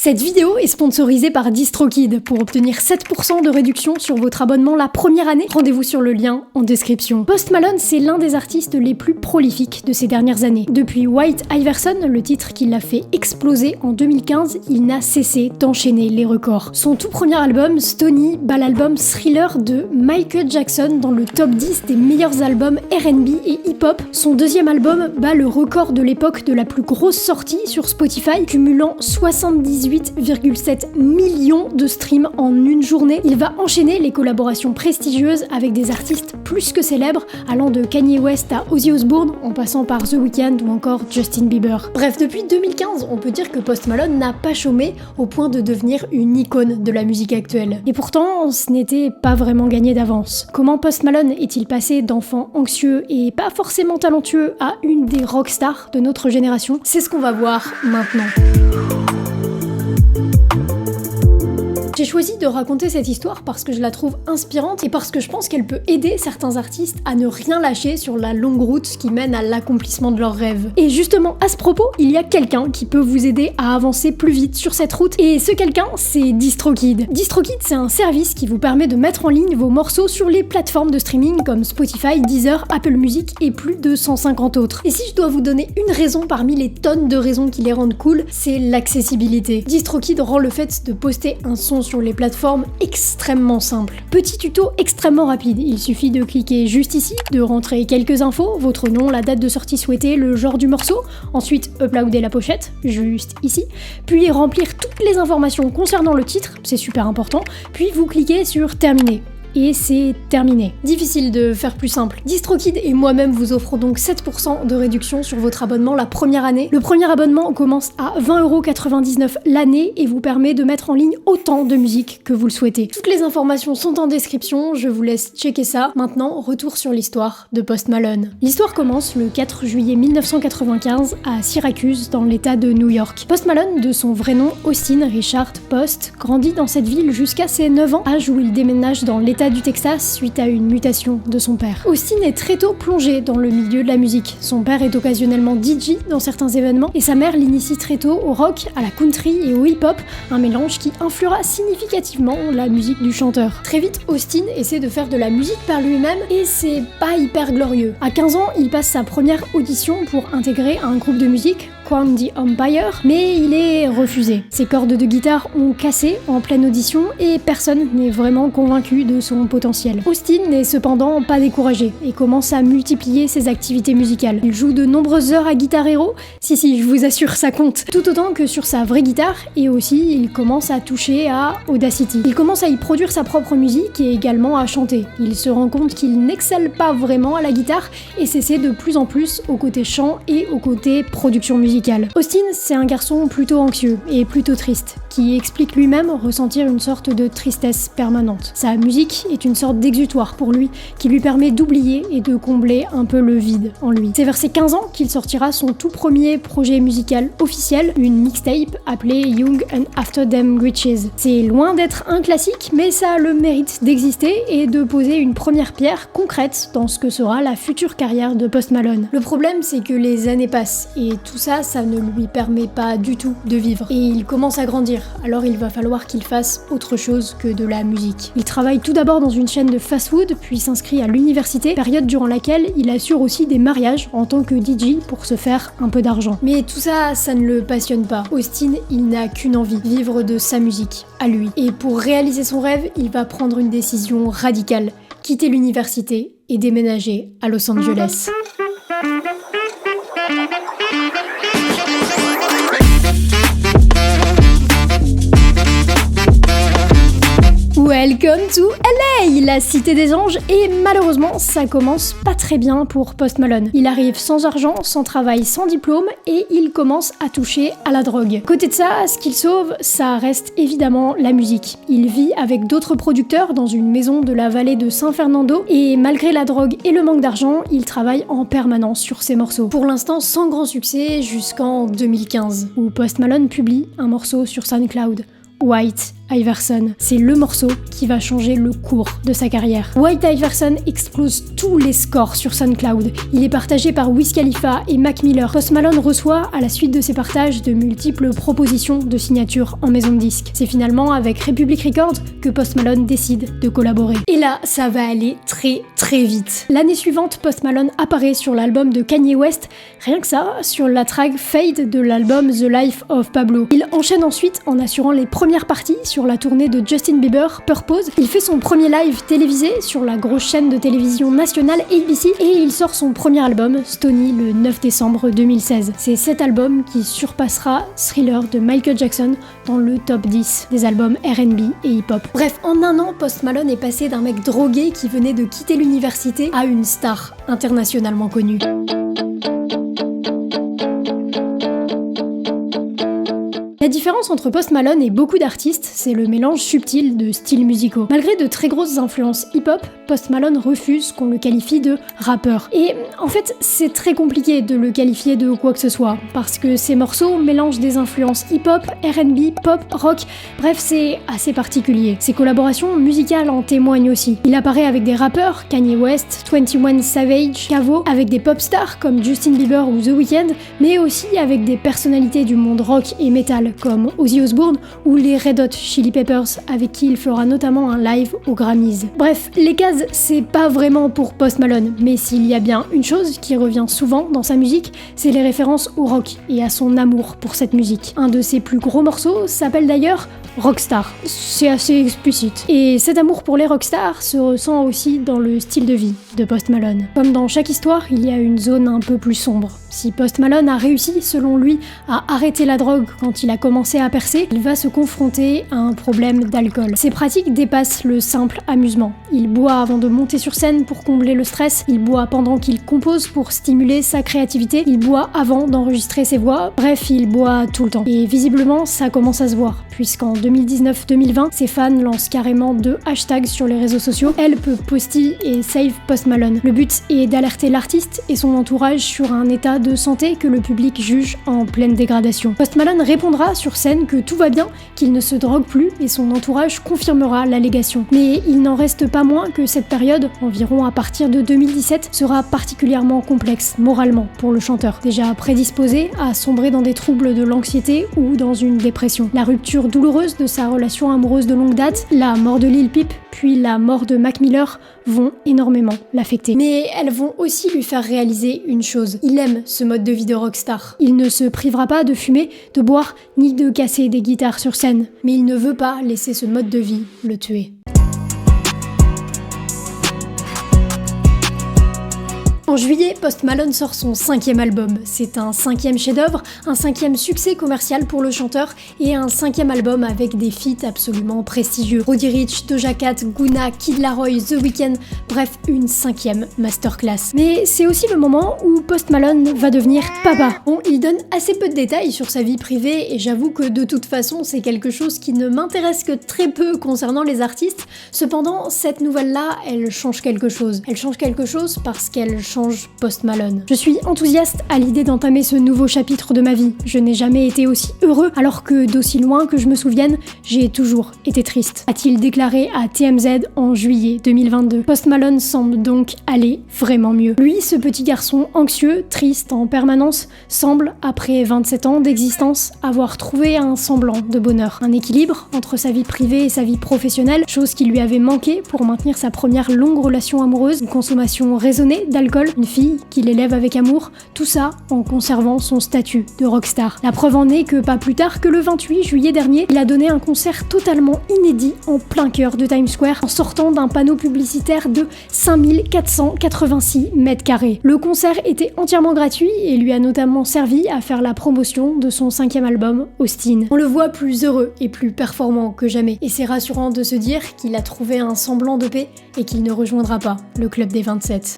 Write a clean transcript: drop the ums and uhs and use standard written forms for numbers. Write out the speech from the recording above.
Cette vidéo est sponsorisée par DistroKid. Pour obtenir 7% de réduction sur votre abonnement la première année, rendez-vous sur le lien en description. Post Malone, c'est l'un des artistes les plus prolifiques de ces dernières années. Depuis White Iverson, le titre qui l'a fait exploser en 2015, il n'a cessé d'enchaîner les records. Son tout premier album, Stoney, bat l'album Thriller de Michael Jackson dans le top 10 des meilleurs albums R&B et hip-hop. Son deuxième album bat le record de l'époque de la plus grosse sortie sur Spotify, cumulant 78,7 millions de streams en une journée. Il va enchaîner les collaborations prestigieuses avec des artistes plus que célèbres, allant de Kanye West à Ozzy Osbourne, en passant par The Weeknd ou encore Justin Bieber. Bref, depuis 2015, on peut dire que Post Malone n'a pas chômé au point de devenir une icône de la musique actuelle. Et pourtant, ce n'était pas vraiment gagné d'avance. Comment Post Malone est-il passé d'enfant anxieux et pas forcément talentueux à une des rockstars de notre génération? C'est ce qu'on va voir maintenant. J'ai choisi de raconter cette histoire parce que je la trouve inspirante et parce que je pense qu'elle peut aider certains artistes à ne rien lâcher sur la longue route qui mène à l'accomplissement de leurs rêves. Et justement, à ce propos, il y a quelqu'un qui peut vous aider à avancer plus vite sur cette route, et ce quelqu'un, c'est DistroKid. DistroKid, c'est un service qui vous permet de mettre en ligne vos morceaux sur les plateformes de streaming comme Spotify, Deezer, Apple Music et plus de 150 autres. Et si je dois vous donner une raison parmi les tonnes de raisons qui les rendent cool, c'est l'accessibilité. DistroKid rend le fait de poster un son sur les plateformes extrêmement simple. Petit tuto extrêmement rapide, il suffit de cliquer juste ici, de rentrer quelques infos, votre nom, la date de sortie souhaitée, le genre du morceau, ensuite uploader la pochette, juste ici, puis remplir toutes les informations concernant le titre, c'est super important, puis vous cliquez sur terminer. Et c'est terminé. Difficile de faire plus simple. DistroKid et moi-même vous offrons donc 7% de réduction sur votre abonnement la première année. Le premier abonnement commence à 20,99€ l'année et vous permet de mettre en ligne autant de musique que vous le souhaitez. Toutes les informations sont en description, je vous laisse checker ça. Maintenant, retour sur l'histoire de Post Malone. L'histoire commence le 4 juillet 1995 à Syracuse, dans l'état de New York. Post Malone, de son vrai nom Austin Richard Post, grandit dans cette ville jusqu'à ses 9 ans, âge où il déménage dans l'état du Texas suite à une mutation de son père. Austin est très tôt plongé dans le milieu de la musique. Son père est occasionnellement DJ dans certains événements et sa mère l'initie très tôt au rock, à la country et au hip-hop, un mélange qui influera significativement la musique du chanteur. Très vite, Austin essaie de faire de la musique par lui-même et c'est pas hyper glorieux. À 15 ans, il passe sa première audition pour intégrer un groupe de musique, Crown the Empire, mais il est refusé. Ses cordes de guitare ont cassé en pleine audition et personne n'est vraiment convaincu de son potentiel. Austin n'est cependant pas découragé et commence à multiplier ses activités musicales. Il joue de nombreuses heures à Guitar Hero, si je vous assure ça compte, tout autant que sur sa vraie guitare, et aussi il commence à toucher à Audacity. Il commence à y produire sa propre musique et également à chanter. Il se rend compte qu'il n'excelle pas vraiment à la guitare et s'essaie de plus en plus au côté chant et au côté production musicale. Austin, c'est un garçon plutôt anxieux et plutôt triste, qui explique lui-même ressentir une sorte de tristesse permanente. Sa musique est une sorte d'exutoire pour lui, qui lui permet d'oublier et de combler un peu le vide en lui. C'est vers ses 15 ans qu'il sortira son tout premier projet musical officiel, une mixtape appelée Young and After Them Riches. C'est loin d'être un classique, mais ça a le mérite d'exister et de poser une première pierre concrète dans ce que sera la future carrière de Post Malone. Le problème, c'est que les années passent et tout ça ne lui permet pas du tout de vivre. Et il commence à grandir, alors il va falloir qu'il fasse autre chose que de la musique. Il travaille tout d'abord dans une chaîne de fast-food, puis s'inscrit à l'université, période durant laquelle il assure aussi des mariages en tant que DJ pour se faire un peu d'argent. Mais tout ça, ça ne le passionne pas. Austin, il n'a qu'une envie, vivre de sa musique, à lui. Et pour réaliser son rêve, il va prendre une décision radicale, quitter l'université et déménager à Los Angeles. Welcome to LA, la cité des anges, et malheureusement ça commence pas très bien pour Post Malone. Il arrive sans argent, sans travail, sans diplôme et il commence à toucher à la drogue. Côté de ça, ce qu'il sauve, ça reste évidemment la musique. Il vit avec d'autres producteurs dans une maison de la vallée de San Fernando et malgré la drogue et le manque d'argent, il travaille en permanence sur ses morceaux. Pour l'instant sans grand succès jusqu'en 2015 où Post Malone publie un morceau sur SoundCloud, White Iverson. C'est le morceau qui va changer le cours de sa carrière. White Iverson explose tous les scores sur SoundCloud. Il est partagé par Wiz Khalifa et Mac Miller. Post Malone reçoit, à la suite de ses partages, de multiples propositions de signature en maison de disque. C'est finalement avec Republic Records que Post Malone décide de collaborer. Et là, ça va aller très très vite. L'année suivante, Post Malone apparaît sur l'album de Kanye West, rien que ça, sur la track Fade de l'album The Life of Pablo. Il enchaîne ensuite en assurant les premières parties sur la tournée de Justin Bieber, Purpose. Il fait son premier live télévisé sur la grosse chaîne de télévision nationale ABC et il sort son premier album, Stoney, le 9 décembre 2016. C'est cet album qui surpassera Thriller de Michael Jackson dans le top 10 des albums R&B et hip-hop. Bref, en un an, Post Malone est passé d'un mec drogué qui venait de quitter l'université à une star internationalement connue. La différence entre Post Malone et beaucoup d'artistes, c'est le mélange subtil de styles musicaux. Malgré de très grosses influences hip-hop, Post Malone refuse qu'on le qualifie de rappeur. Et en fait, c'est très compliqué de le qualifier de quoi que ce soit, parce que ses morceaux mélangent des influences hip-hop, R&B, pop, rock, bref, c'est assez particulier. Ses collaborations musicales en témoignent aussi. Il apparaît avec des rappeurs, Kanye West, 21 Savage, Quavo, avec des pop stars comme Justin Bieber ou The Weeknd, mais aussi avec des personnalités du monde rock et metal comme Ozzy Osbourne ou les Red Hot Chili Peppers avec qui il fera notamment un live aux Grammys. Bref, les cases, c'est pas vraiment pour Post Malone, mais s'il y a bien une chose qui revient souvent dans sa musique, c'est les références au rock et à son amour pour cette musique. Un de ses plus gros morceaux s'appelle d'ailleurs Rockstar. C'est assez explicite. Et cet amour pour les rockstars se ressent aussi dans le style de vie de Post Malone. Comme dans chaque histoire, il y a une zone un peu plus sombre. Si Post Malone a réussi, selon lui, à arrêter la drogue quand il a commencé à percer, il va se confronter à un problème d'alcool. Ses pratiques dépassent le simple amusement. Il boit avant de monter sur scène pour combler le stress, il boit pendant qu'il compose pour stimuler sa créativité, il boit avant d'enregistrer ses voix, bref, il boit tout le temps. Et visiblement, ça commence à se voir, puisqu'en 2019-2020, ses fans lancent carrément 2 hashtags sur les réseaux sociaux, Help Posty et Save Post Malone. Le but est d'alerter l'artiste et son entourage sur un état de santé que le public juge en pleine dégradation. Post Malone répondra sur scène que tout va bien, qu'il ne se drogue plus et son entourage confirmera l'allégation. Mais il n'en reste pas moins que cette période, environ à partir de 2017, sera particulièrement complexe moralement pour le chanteur, déjà prédisposé à sombrer dans des troubles de l'anxiété ou dans une dépression. La rupture douloureuse de sa relation amoureuse de longue date, la mort de Lil Peep, puis la mort de Mac Miller vont énormément l'affecter. Mais elles vont aussi lui faire réaliser une chose. Il aime ce mode de vie de rockstar. Il ne se privera pas de fumer, de boire, ni de casser des guitares sur scène. Mais il ne veut pas laisser ce mode de vie le tuer. En juillet, Post Malone sort son 5e album. C'est un 5e chef-d'œuvre, un 5e succès commercial pour le chanteur et un 5e album avec des feats absolument prestigieux. Roddy Ricch, Doja Cat, Gunna, Kid Laroi, The Weeknd, bref, une 5e masterclass. Mais c'est aussi le moment où Post Malone va devenir papa. Bon, il donne assez peu de détails sur sa vie privée et j'avoue que de toute façon, c'est quelque chose qui ne m'intéresse que très peu concernant les artistes. Cependant, cette nouvelle-là, elle change quelque chose. Elle change quelque chose parce qu'elle change Post Malone. Je suis enthousiaste à l'idée d'entamer ce nouveau chapitre de ma vie. Je n'ai jamais été aussi heureux, alors que d'aussi loin que je me souvienne, j'ai toujours été triste, a-t-il déclaré à TMZ en juillet 2022. Post Malone semble donc aller vraiment mieux. Lui, ce petit garçon anxieux, triste en permanence, semble, après 27 ans d'existence, avoir trouvé un semblant de bonheur. Un équilibre entre sa vie privée et sa vie professionnelle, chose qui lui avait manqué pour maintenir sa première longue relation amoureuse, une consommation raisonnée d'alcool, une fille qu'il élève avec amour, tout ça en conservant son statut de rockstar. La preuve en est que pas plus tard que le 28 juillet dernier, il a donné un concert totalement inédit en plein cœur de Times Square en sortant d'un panneau publicitaire de 5486 mètres carrés. Le concert était entièrement gratuit et lui a notamment servi à faire la promotion de son 5e album, Austin. On le voit plus heureux et plus performant que jamais et c'est rassurant de se dire qu'il a trouvé un semblant de paix et qu'il ne rejoindra pas le club des 27.